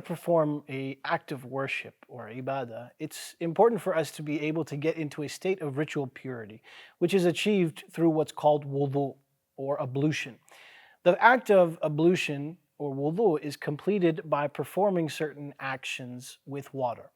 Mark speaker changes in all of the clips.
Speaker 1: perform a act of worship or ibadah, it's important for us to be able to get into a state of ritual purity, which is achieved through what's called wudu or ablution. The act of ablution or wudu is completed by performing certain actions with water.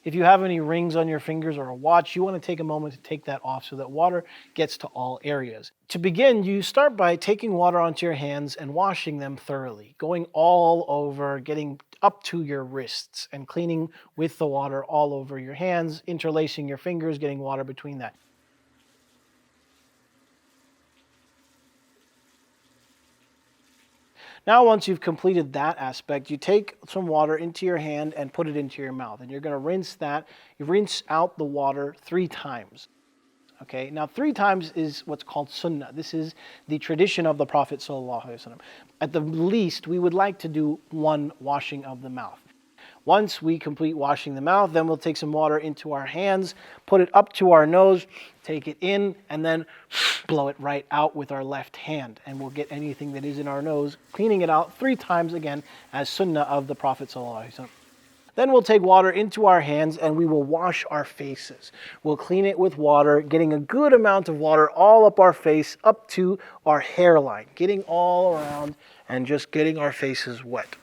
Speaker 1: If you have any rings on your fingers or a watch, you want to take a moment to take that off so that water gets to all areas. To begin, you start by taking water onto your hands and washing them thoroughly, going all over, getting up to your wrists and cleaning with the water all over your hands, interlacing your fingers, getting water between that. Now, once you've completed that aspect, you take some water into your hand and put it into your mouth. And you're going to rinse that. You rinse out the water 3 times. Okay, now 3 times is what's called sunnah. This is the tradition of the Prophet ﷺ. At the least, we would like to do 1 washing of the mouth. Once we complete washing the mouth, then we'll take some water into our hands, put it up to our nose, take it in, and then blow it right out with our left hand. And we'll get anything that is in our nose, cleaning it out 3 times again as sunnah of the Prophet ﷺ. Then we'll take water into our hands and we will wash our faces. We'll clean it with water, getting a good amount of water all up our face, up to our hairline, getting all around and just getting our faces wet.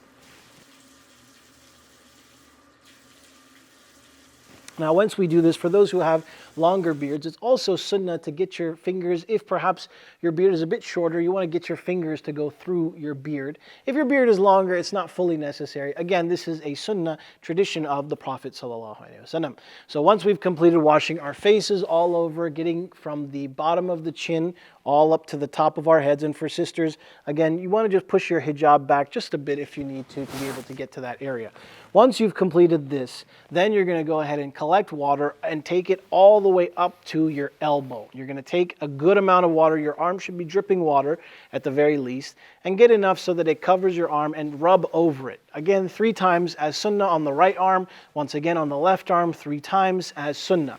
Speaker 1: Now, once we do this, for those who have longer beards, it's also sunnah to get your fingers, if perhaps your beard is a bit shorter, you want to get your fingers to go through your beard. If your beard is longer, it's not fully necessary. Again, this is a sunnah tradition of the Prophet ﷺ. So once we've completed washing our faces all over, getting from the bottom of the chin all up to the top of our heads, and for sisters, again, you want to just push your hijab back just a bit if you need to be able to get to that area. Once you've completed this, then you're going to go ahead and collect water and take it all the way up to your elbow. You're going to take a good amount of water. Your arm should be dripping water at the very least, and get enough so that it covers your arm and rub over it. Again, 3 times as sunnah on the right arm. Once again on the left arm, 3 times as sunnah.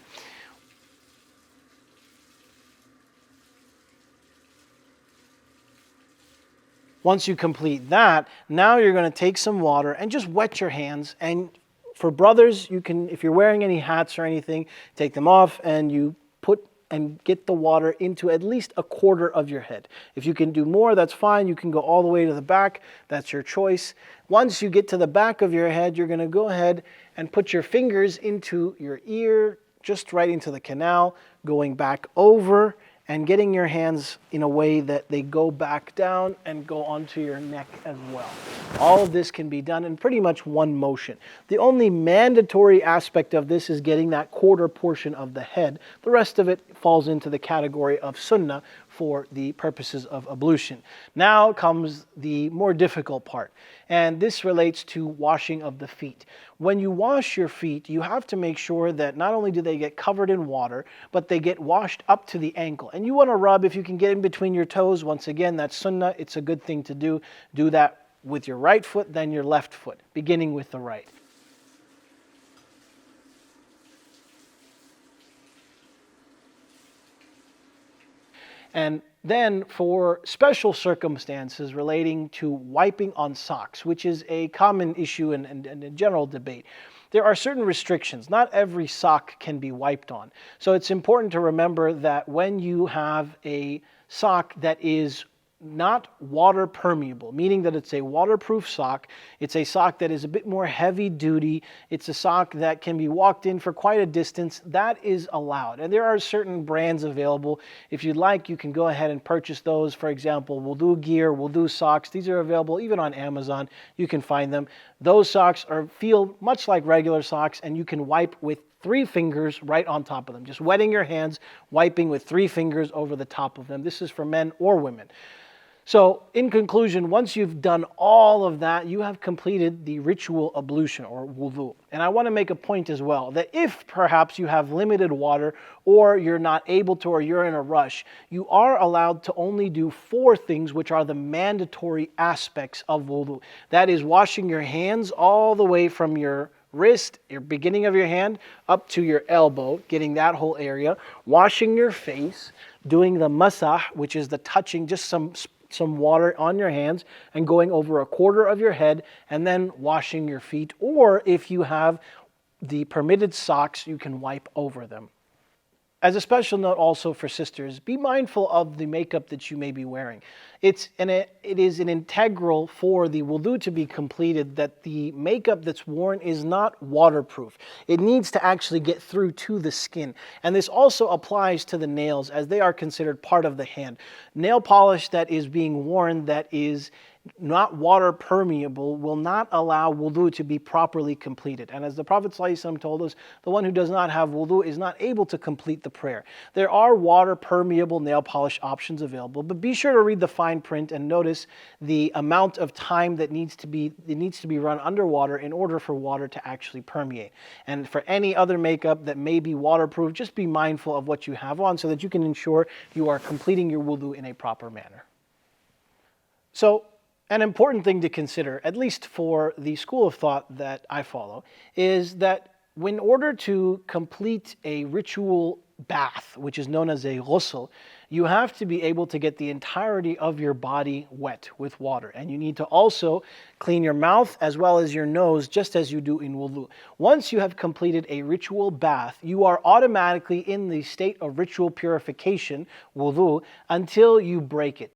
Speaker 1: Once you complete that, now you're going to take some water and just wet your hands. And for brothers, you can, if you're wearing any hats or anything, take them off and you put and get the water into at least a quarter of your head. If you can do more, that's fine. You can go all the way to the back. That's your choice. Once you get to the back of your head, you're going to go ahead and put your fingers into your ear, just right into the canal, going back over and getting your hands in a way that they go back down and go onto your neck as well. All of this can be done in pretty much one motion. The only mandatory aspect of this is getting that quarter portion of the head. The rest of it falls into the category of sunnah for the purposes of ablution. Now comes the more difficult part, and this relates to washing of the feet. When you wash your feet, you have to make sure that not only do they get covered in water, but they get washed up to the ankle. And you want to rub, if you can get in between your toes, once again, that's sunnah, it's a good thing to do. Do that with your right foot, then your left foot, beginning with the right. And then for special circumstances relating to wiping on socks, which is a common issue and a general debate, there are certain restrictions. Not every sock can be wiped on. So it's important to remember that when you have a sock that is not water permeable, meaning that it's a waterproof sock. It's a sock that is a bit more heavy duty. It's a sock that can be walked in for quite a distance. That is allowed. And there are certain brands available. If you'd like, you can go ahead and purchase those. For example, wudu gear, wudu socks. These are available even on Amazon. You can find them. Those socks feel much like regular socks, and you can wipe with 3 fingers right on top of them. Just wetting your hands, wiping with 3 fingers over the top of them. This is for men or women. So, in conclusion, once you've done all of that, you have completed the ritual ablution or wudu. And I want to make a point as well, that if perhaps you have limited water or you're not able to or you're in a rush, you are allowed to only do 4 things which are the mandatory aspects of wudu. That is washing your hands all the way from your wrist, your beginning of your hand, up to your elbow, getting that whole area, washing your face, doing the masah, which is the touching, just some water on your hands and going over a quarter of your head, and then washing your feet. Or if you have the permitted socks, you can wipe over them. As a special note also for sisters, be mindful of the makeup that you may be wearing. It is an integral for the wudu to be completed that the makeup that's worn is not waterproof. It needs to actually get through to the skin. And this also applies to the nails, as they are considered part of the hand. Nail polish that is being worn that is not water permeable will not allow wudu to be properly completed. And as the Prophet ﷺ told us, the one who does not have wudu is not able to complete the prayer. There are water permeable nail polish options available, but be sure to read the fine print and notice the amount of time that needs to be run underwater in order for water to actually permeate. And for any other makeup that may be waterproof, just be mindful of what you have on so that you can ensure you are completing your wudu in a proper manner. So, an important thing to consider, at least for the school of thought that I follow, is that in order to complete a ritual bath, which is known as a ghusl, you have to be able to get the entirety of your body wet with water. And you need to also clean your mouth as well as your nose, just as you do in wudu. Once you have completed a ritual bath, you are automatically in the state of ritual purification, wudu, until you break it.